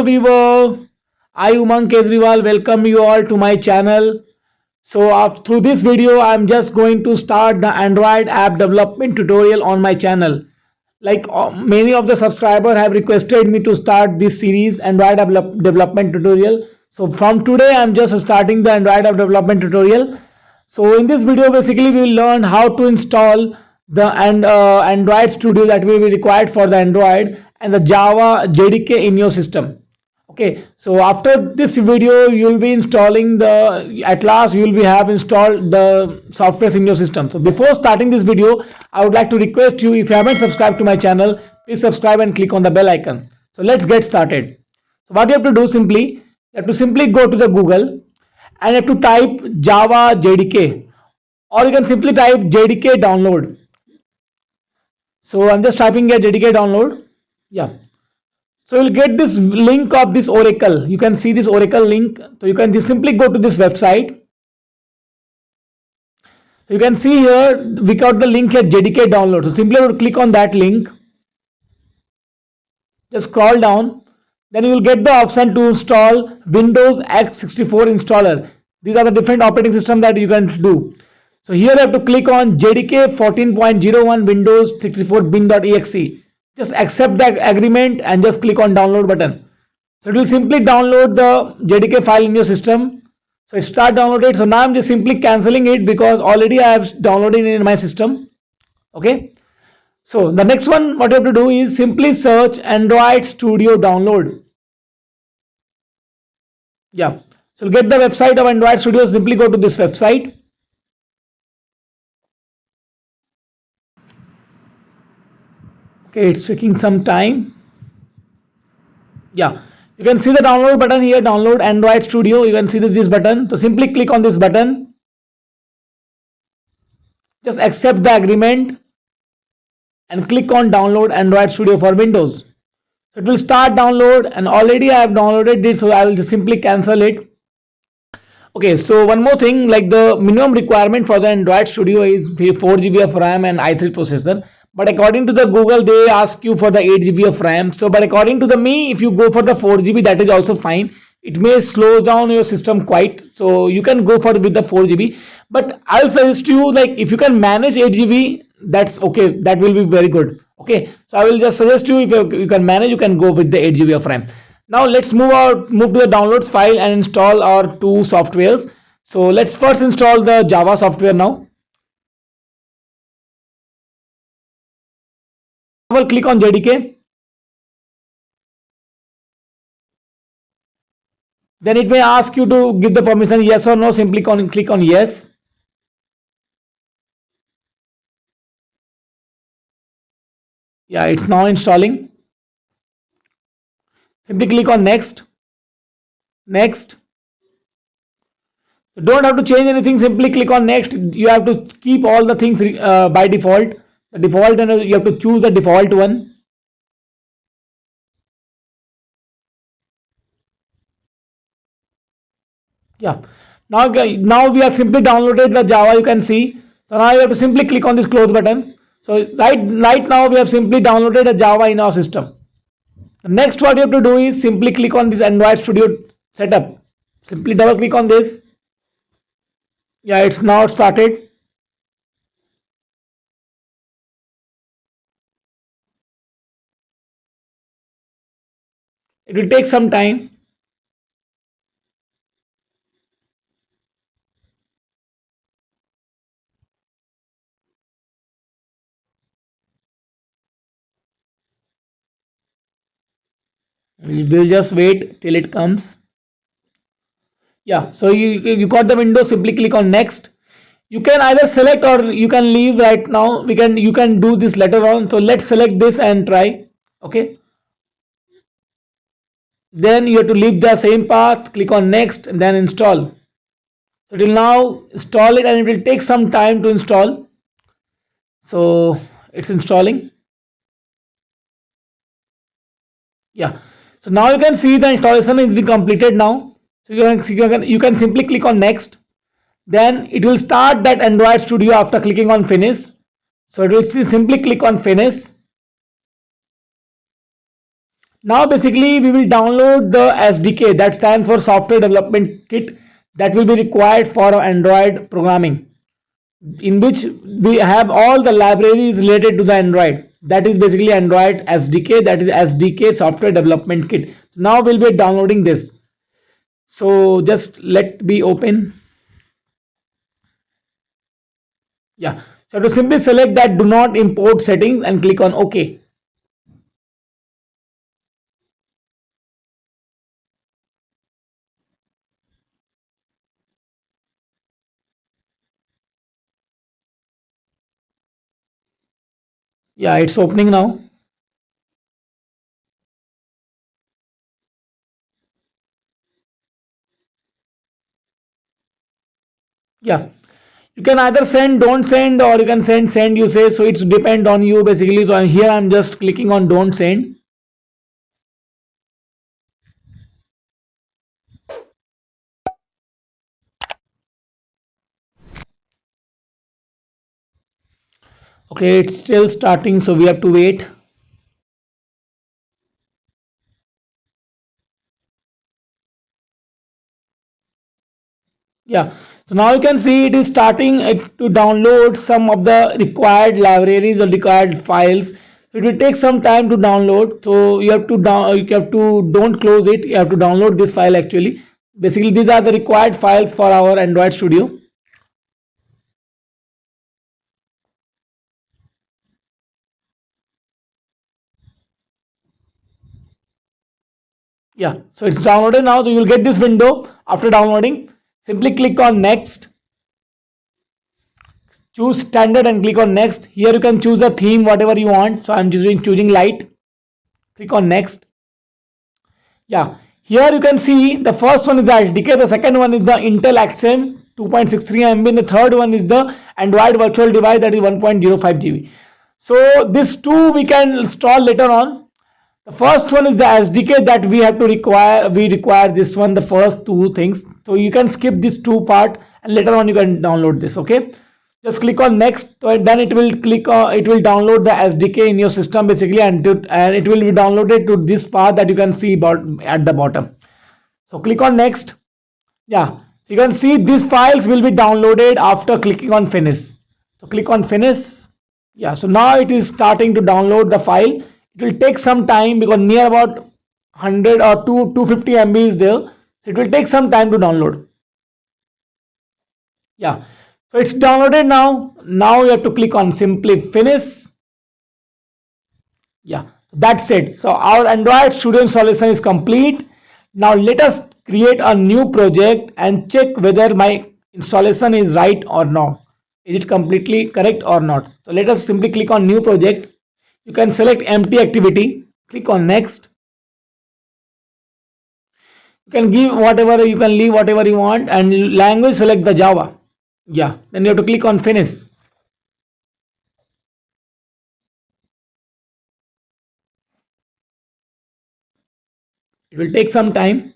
viewer, I Umang Kejriwal welcome you all to my channel. So through this video I am just going to start the Android app development tutorial on my channel. Like many of the subscribers have requested me to start this series Android app development tutorial. So from today I am just starting the Android app development tutorial. So in this video basically we will learn how to install the Android Studio that will be required for the Android and the Java JDK in your system. Okay, so after this video you will be installing at last you will be have installed the software in your system. So before starting this video I would like to request you, if you haven't subscribed to my channel, please subscribe and click on the bell icon. So let's get started. So what you have to do, you have to simply go to the Google and you have to type Java JDK, or you can simply type JDK download. So I'm just typing here JDK download. Yeah. So you'll get this link of this Oracle. You can see this Oracle link. So you can just simply go to this website. So you can see here we got the link here JDK download. So simply click on that link. Just scroll down. Then you will get the option to install Windows x64 installer. These are the different operating systems that you can do. So here you have to click on JDK 14.01 Windows 64 bin.exe. Just accept the agreement and just click on download button. So it will simply download the JDK file in your system. So it start downloaded. So now I'm just simply cancelling it because already I have downloaded it in my system. Okay. So the next one what you have to do is simply search Android Studio download. Yeah. So you'll get the website of Android Studio. Simply go to this website. Okay, it's taking some time. Yeah, you can see the download button here, download Android Studio. You can see this button. So simply click on this button. Just accept the agreement and click on download Android Studio for Windows. So it will start download, and already I have downloaded it, so I will just simply cancel it. Okay, so one more thing, like the minimum requirement for the Android Studio is 4 GB of RAM and i3 processor. But according to the Google, they ask you for the 8 GB of RAM. So, but according to the me, if you go for the 4 GB, that is also fine. It may slow down your system quite. So you can go for with the 4 GB. But I'll suggest you, like if you can manage 8 GB, that's okay. That will be very good. Okay. So I will just suggest you, if you can manage, you can go with the 8 GB of RAM. Now let's move to the downloads file and install our two softwares. So let's first install the Java software now. Click on JDK. Then it may ask you to give the permission yes or no. Simply click on yes. Yeah, it's now installing. Simply click on next. Next. You don't have to change anything. Simply click on next. You have to keep all the things by default. The default, and you have to choose the default one. Yeah. Now we have simply downloaded the Java. You can see. So now you have to simply click on this close button. So right now we have simply downloaded a Java in our system. The next what you have to do is simply click on this Android Studio setup. Simply double click on this. Yeah, it's now started. It will take some time. We'll just wait till it comes. Yeah, so you got the window. Simply click on next. You can either select or you can leave right now. You can do this later on. So let's select this and try. Okay. Then you have to leave the same path, click on next and then install. It will now install it, and it will take some time to install. So it's installing. Yeah. So now you can see the installation is being completed now. So you can simply click on next. Then it will start that Android Studio after clicking on finish. So it will simply click on finish. Now basically we will download the SDK, that stands for Software Development Kit, that will be required for Android programming, in which we have all the libraries related to the Android. That is basically Android SDK, that is SDK Software Development Kit. Now we'll be downloading this. So just let me open. Yeah. So to simply select that do not import settings and click on OK. Yeah, it's opening now. Yeah. You can either send, don't send, or you can send, you say. So it's depend on you basically. So here I'm just clicking on don't send. Okay, it's still starting, so we have to wait. Yeah, so now you can see it is starting to download some of the required libraries or required files. It will take some time to download, so you have to don't close it. You have to download this file actually. Basically, these are the required files for our Android Studio. Yeah, so it's downloaded now. So you'll get this window after downloading. Simply click on next. Choose standard and click on next. Here you can choose a theme, whatever you want. So I'm choosing light. Click on next. Yeah, here you can see the first one is the SDK, the second one is the Intel XM 2.63 MB, and the third one is the Android virtual device, that is 1.05 GB. So this two we can install later on. The first one is the SDK that we have to require. We require this one, the first two things. So you can skip this two part and later on you can download this. Okay. Just click on next. So then it will it will download the SDK in your system basically, and it will be downloaded to this path that you can see about at the bottom. So click on next. Yeah, you can see these files will be downloaded after clicking on finish. So click on finish. Yeah, so now it is starting to download the file. It will take some time because near about 100 or 250 MB is there. It will take some time to download. Yeah, so it's downloaded now. Now you have to click on simply finish. Yeah, that's it. So our Android Studio installation is complete. Now let us create a new project and check whether my installation is right or not. Is it completely correct or not? So let us simply click on new project. You can select empty activity. Click on next. You can give whatever, you can leave whatever you want, and language select the Java. Yeah, then you have to click on finish. It will take some time.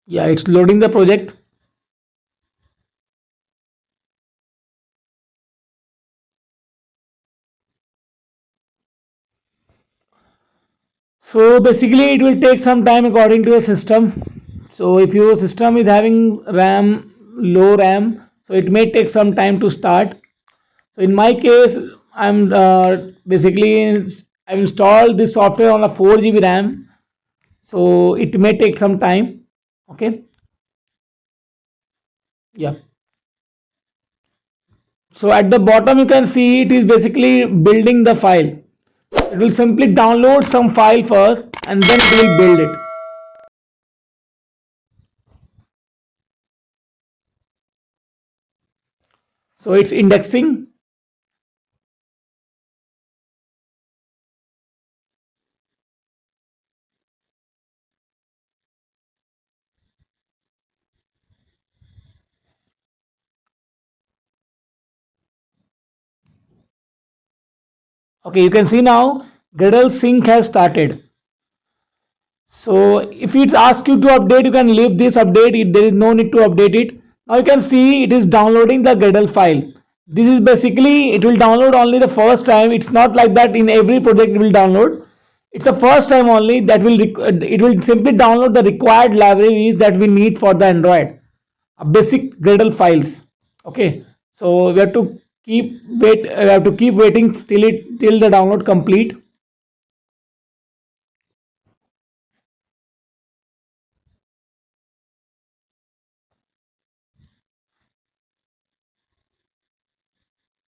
Yeah, it's loading the project. So basically it will take some time according to your system. So if your system is having low RAM, so it may take some time to start. So in my case, I'm basically I've installed this software on a 4 GB RAM. So it may take some time. Okay. Yeah. So at the bottom you can see it is basically building the file. It will simply download some file first and then it will build it. So it's indexing. Okay, you can see now Gradle sync has started. So if it asks you to update, you can leave this update. There is no need to update it. Now you can see it is downloading the Gradle file. This is basically, it will download only the first time. It's not like that in every project it will download. It's the first time only that it will simply download the required libraries that we need for the Android, basic Gradle files. Okay, so we have to keep waiting till the download complete.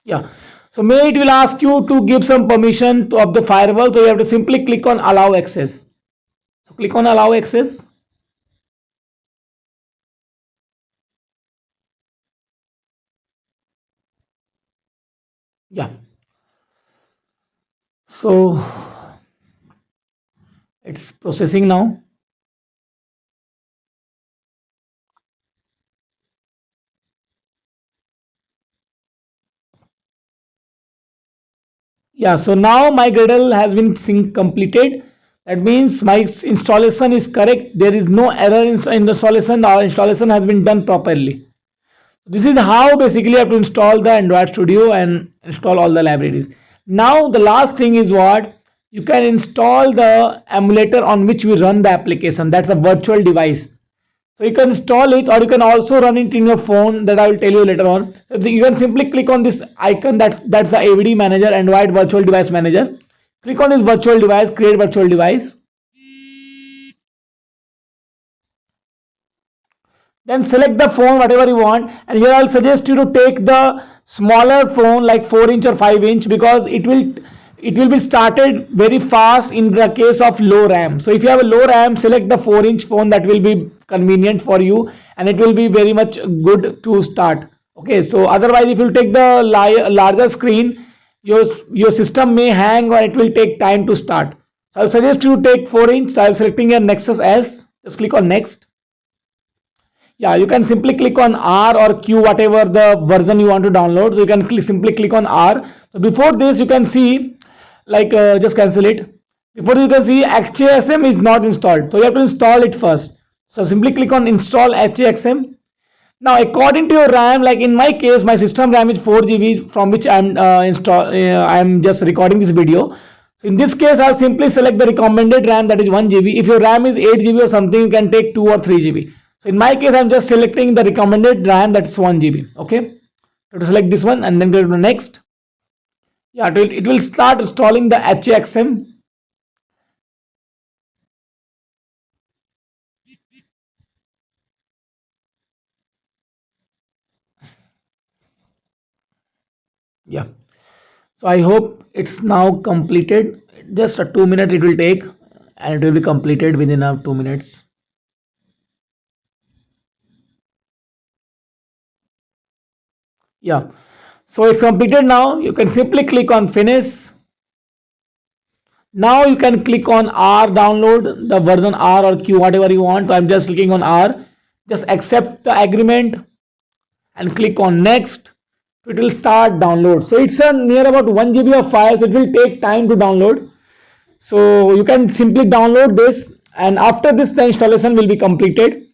Yeah, so may it will ask you to give some permission of the firewall, so you have to simply click on allow access. So click on allow access. Yeah, so it's processing now. Yeah, so now my Gradle has been sync completed. That means my installation is correct. There is no error in installation. Our installation has been done properly. This is how basically you have to install the Android Studio and install all the libraries. Now the last thing is what? You can install the emulator on which we run the application. That's a virtual device. So you can install it, or you can also run it in your phone, that I will tell you later on. So you can simply click on this icon, that's the AVD manager, Android Virtual Device Manager. Click on this virtual device, create virtual device. Then select the phone whatever you want, and here I'll suggest you to take the smaller phone like 4-inch or 5-inch, because it will be started very fast in the case of low RAM. So if you have a low RAM, select the 4-inch phone, that will be convenient for you and it will be very much good to start. Okay, so otherwise if you take the larger screen, your system may hang or it will take time to start. So I'll suggest you take 4-inch. So I'm selecting your Nexus S. Just click on next. Yeah, you can simply click on R or Q, whatever the version you want to download. So you can simply click on R. So before this you can see, like just cancel it. Before you can see HAXM is not installed, so you have to install it first. So simply click on install HAXM. Now according to your RAM, like in my case my system RAM is 4 GB, from which I'm just recording this video. So in this case I'll simply select the recommended RAM, that is 1 GB. If your RAM is 8 GB or something, you can take 2 or 3 GB. So in my case I'm just selecting the recommended RAM, that's 1 GB. Okay, so to select this one and then go to the next. Yeah, it will start installing the HAXM. Yeah, so I hope it's now completed. Just a 2 minute it will take, and it will be completed within 2 minutes. Yeah, so it's completed now. You can simply click on finish. Now you can click on R, download the version R or Q, whatever you want. So I'm just clicking on R. Just accept the agreement and click on next. It will start download. So it's a near about 1 GB of files. It will take time to download. So you can simply download this, and after this the installation will be completed.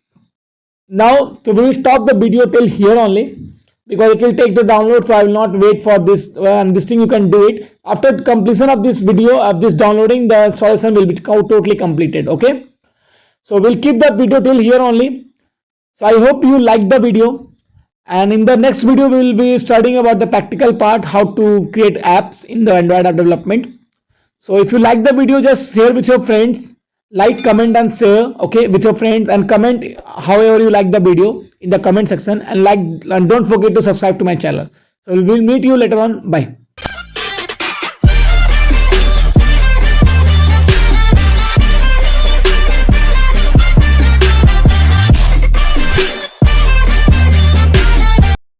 Now, so we will stop the video till here only, because it will take the download, so I will not wait for this, and this thing you can do it after completion of this video, of this downloading, the installation will be totally completed. Okay, so we'll keep the video till here only. So I hope you liked the video, and in the next video we will be studying about the practical part, how to create apps in the Android app development. So if you like the video, just share with your friends, like, comment and share, okay, with your friends, and comment however you like the video in the comment section, and don't forget to subscribe to my channel. So we'll meet you later on. Bye.